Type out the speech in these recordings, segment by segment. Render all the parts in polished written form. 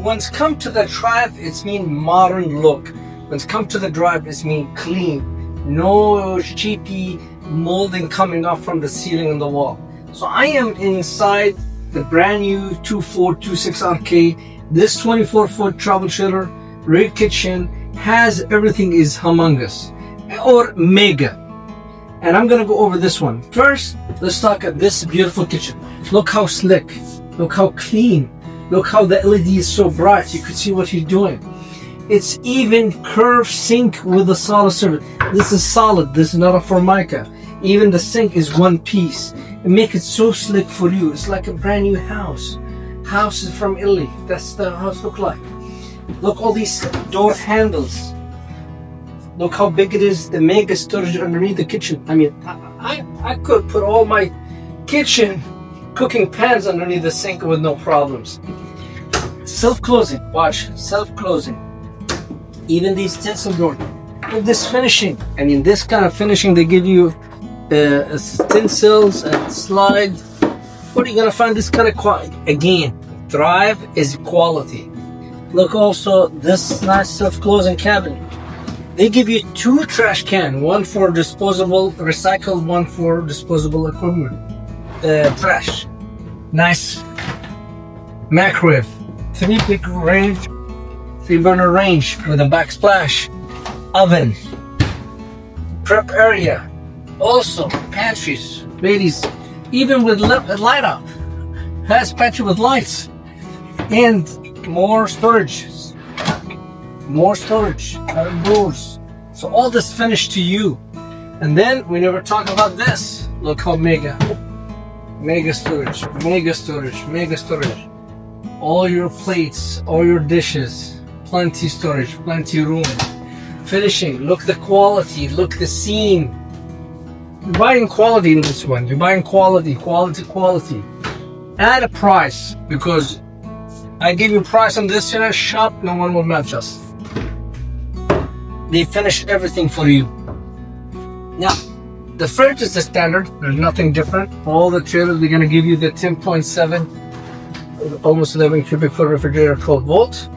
When it's come to the drive, it's mean modern look. When it's come to the drive, it's mean clean. No cheapy molding coming off from the ceiling and the wall. So I am inside the brand new 2426RK. This 24-foot travel trailer, rear kitchen, has everything, is humongous or mega. And I'm gonna go over this one. First, let's talk at this beautiful kitchen. Look how slick, look how clean, look how the LED is so bright. You can see what you're doing. It's even curved sink with a solid surface. This is solid, this is not a Formica. Even the sink is one piece. It makes it so slick for you. It's like a brand new house. House is from Italy. That's the house look like. Look all these door handles. Look how big it is. The mega storage underneath the kitchen. I mean, I could put all my kitchen cooking pans underneath the sink with no problems. Self-closing. Watch, self-closing. Even these tinsel doors. Look this finishing. I mean, this kind of finishing they give you. Tinsels and slide. What are you gonna find this kind of quality? Again, drive is quality. Look also this nice self-closing cabinet. They give you two trash cans, one for disposable recycled, one for disposable equipment trash. Nice microwave, 3-burner range with a backsplash, oven, prep area. Also, pantries, ladies, even with light up, has pantry with lights, and more storage, doors. So all this finished to you. And then we never talk about this. Look how mega storage. All your plates, all your dishes, plenty storage, plenty room. Finishing, look the quality, look the seam. You're buying quality in this one. You're buying quality. At a price, because I give you a price on this in a shop, no one will match us. They finished everything for you. Now, the fridge is the standard. There's nothing different. All the trailers, they're gonna give you the 10.7, almost 11 cubic foot refrigerator, 12 volts.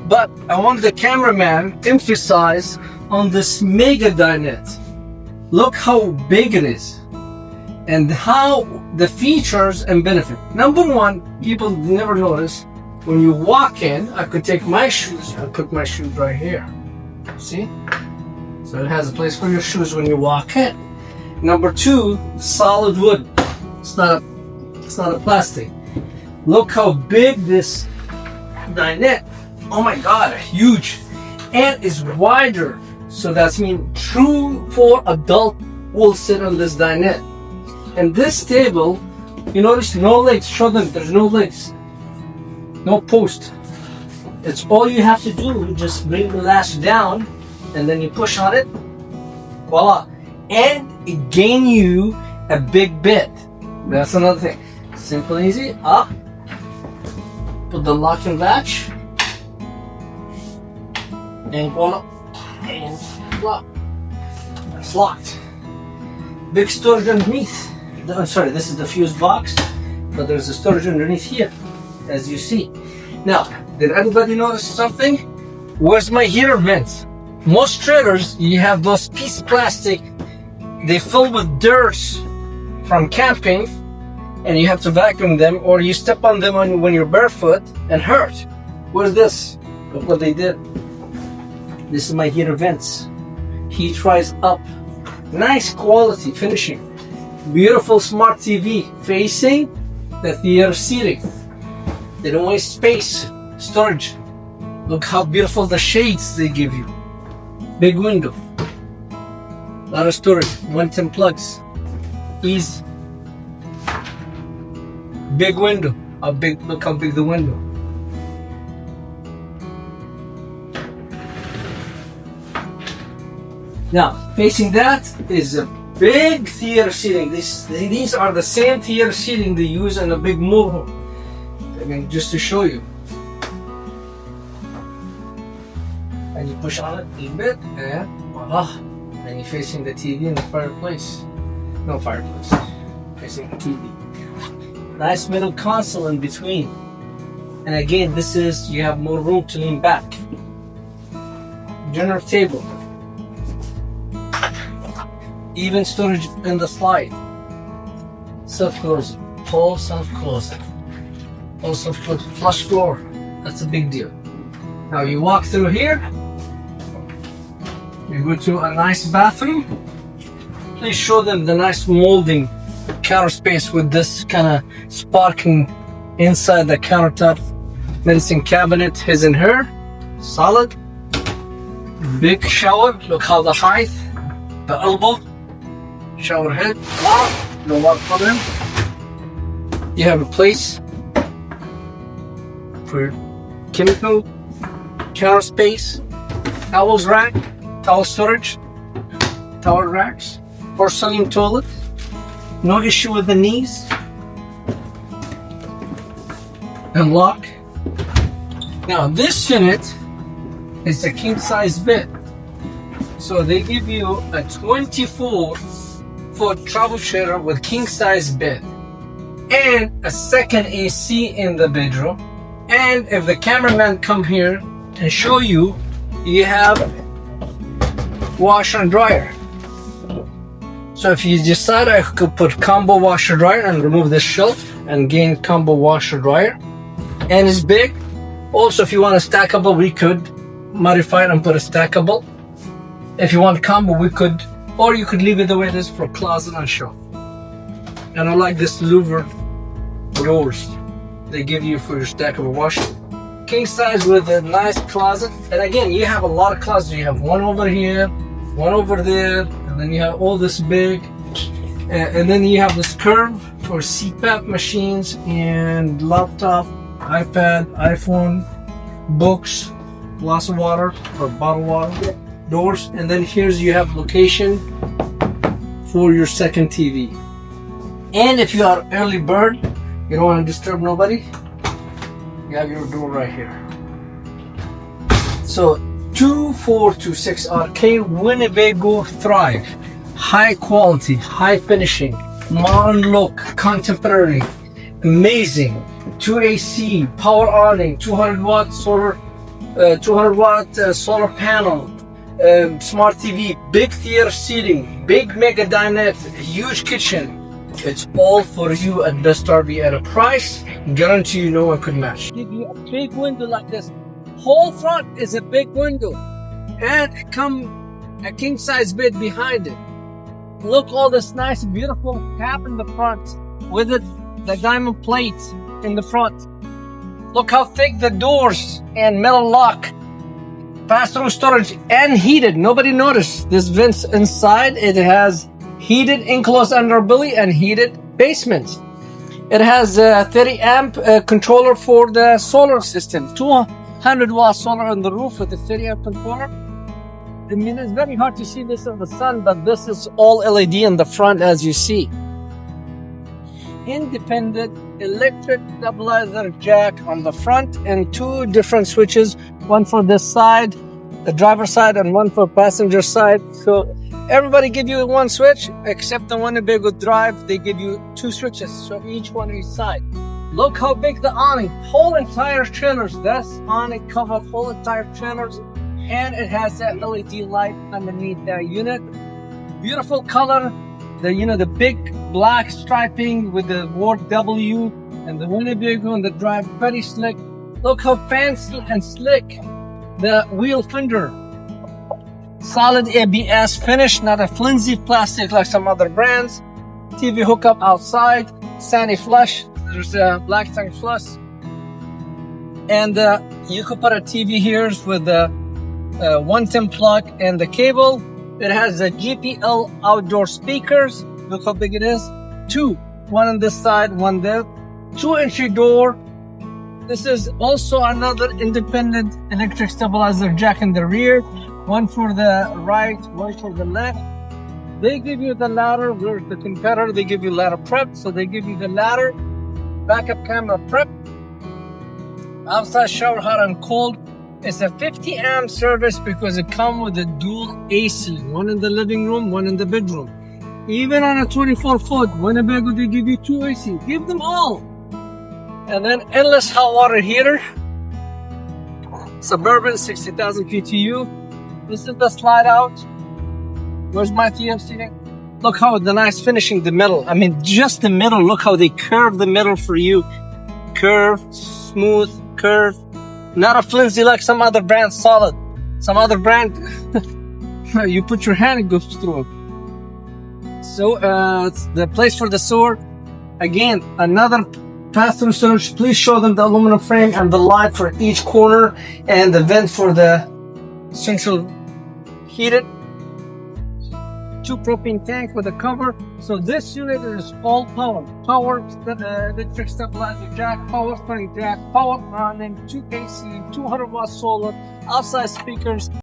But I want the cameraman to emphasize on this mega dinette. Look how big it is and how the features and benefit. Number one, people never notice when you walk in, I could take my shoes and put my shoes right here. See? So it has a place for your shoes when you walk in. Number two, solid wood. It's not a plastic. Look how big this dinette. Oh my God, huge. And it's wider. So that's mean true for adult will sit on this dinette. And this table, you notice no legs. Show them there's no legs, no post. It's all you have to do. Just bring the latch down, and then you push on it. Voila! And it gain you a big bed. That's another thing. Simple, easy. Up. Put the lock and latch, and voila. And lock. It's locked. Big storage underneath. I'm sorry, this is the fuse box, but there's a storage underneath here, as you see. Now, did anybody notice something? Where's my heater vents? Most trailers, you have those pieces of plastic, they fill with dirt from camping, and you have to vacuum them, or you step on them when you're barefoot and hurt. Where's this? Look what they did. This is my heater vents. Heat rise up. Nice quality finishing. Beautiful smart TV facing the theater seating. They don't waste space. Storage. Look how beautiful the shades they give you. Big window. A lot of storage. 110 plugs. Easy. Big window. Look how big the window. Now, facing that is a big theater seating. These are the same theater seating they use in a big motorhome. I mean, just to show you. And you push on it a little bit, and voila. Then you're facing the TV and the fireplace. No fireplace. Facing the TV. Nice middle console in between. And again, this is, you have more room to lean back. Dinner table. Even storage in the slide. Self-closing. All self-closing. Also put flush floor. That's a big deal. Now you walk through here. You go to a nice bathroom. Please show them the nice molding counter space with this kind of sparking inside the countertop. Medicine cabinet, his and her. Solid. Big shower. Look how the height, the elbow, shower head. No water for them. You have a place for chemical counter space, towels rack, towel storage, towel racks, porcelain toilet. No issue with the knees. And lock. Now this unit is a king size bed. So they give you a 24-foot travel trailer with king size bed and a second AC in the bedroom. And if the cameraman come here and show you, you have washer and dryer. So if you decide, I could put combo washer dryer and remove this shelf and gain combo washer dryer. And it's big. Also, if you want a stackable, we could modify it and put a stackable. If you want combo, we could, or you could leave it the way it is for closet and shelf. And I like this louver doors they give you for your stackable washer. King size with a nice closet. And again, you have a lot of closets. You have one over here, one over there, and then you have all this big. And then you have this curve for CPAP machines and laptop, iPad, iPhone, books, glass of water or bottled water, doors. And then here's you have location for your second TV. And if you are early bird, you don't want to disturb nobody, you have your door right here. So 2426 RK Winnebago Thrive. High quality, high finishing, modern look, contemporary, amazing. 2 AC, power awning, 200 watt solar, solar panel, smart TV, big theater seating, big mega dinette, huge kitchen. It's all for you at Best RV at a price guarantee you no one could match. Give you a big window like this. Whole front is a big window, and come a king size bed behind it. Look, all this nice beautiful cap in the front with the diamond plate in the front. Look how thick the doors and metal lock. Pass-through storage and heated. Nobody noticed this vents inside. It has heated enclosed underbelly and heated basement. It has a 30 amp controller for the solar system. 200 watt solar on the roof with a 30 amp controller. I mean, it's very hard to see this in the sun, but this is all LED in the front, as you see. Independent electric stabilizer jack on the front and 2 different switches, one for this side, the driver's side, and one for passenger side. So everybody give you 1 switch, except the Winnebago Drive, they give you 2 switches, so each one each side. Look how big the awning, whole entire trailers. That's awning cover whole entire trailers. And it has that LED light underneath that unit. Beautiful color. The big black striping with the word W and the Winnebago and the Drive, very slick. Look how fancy and slick the wheel fender. Solid ABS finish, not a flimsy plastic like some other brands. TV hookup outside, Sandy flush. There's a black tank flush. And you could put a TV here with the 110 plug and the cable. It has a GPL outdoor speakers. Look how big it is. 2, one on this side, one there. 2 entry door. This is also another independent electric stabilizer jack in the rear. One for the right, one for the left. They give you the ladder. Where's the competitor? They give you ladder prep. So they give you the ladder, backup camera prep, outside shower hot and cold. It's a 50 amp service because it comes with a dual AC, one in the living room, one in the bedroom. Even on a 24-foot Winnebago, they give you 2 AC. Give them all. And then endless hot water heater. Suburban 60,000 BTU. This is the slide out. Where's my TFC? Look how the nice finishing the metal. I mean, just the middle. Look how they curve the metal for you. Curve, smooth, curve. Not a flimsy like some other brand, solid. Some other brand, you put your hand, it goes through it. So, it's the place for the sewer. Again, another pass-through storage. Please show them the aluminum frame and the light for each corner and the vent for the central heated. 2 propane tank with a cover. So this unit is all power. Power, electric stabilizer jack, power steering jack, power running, 2 AC, 200 watt solar, outside speakers.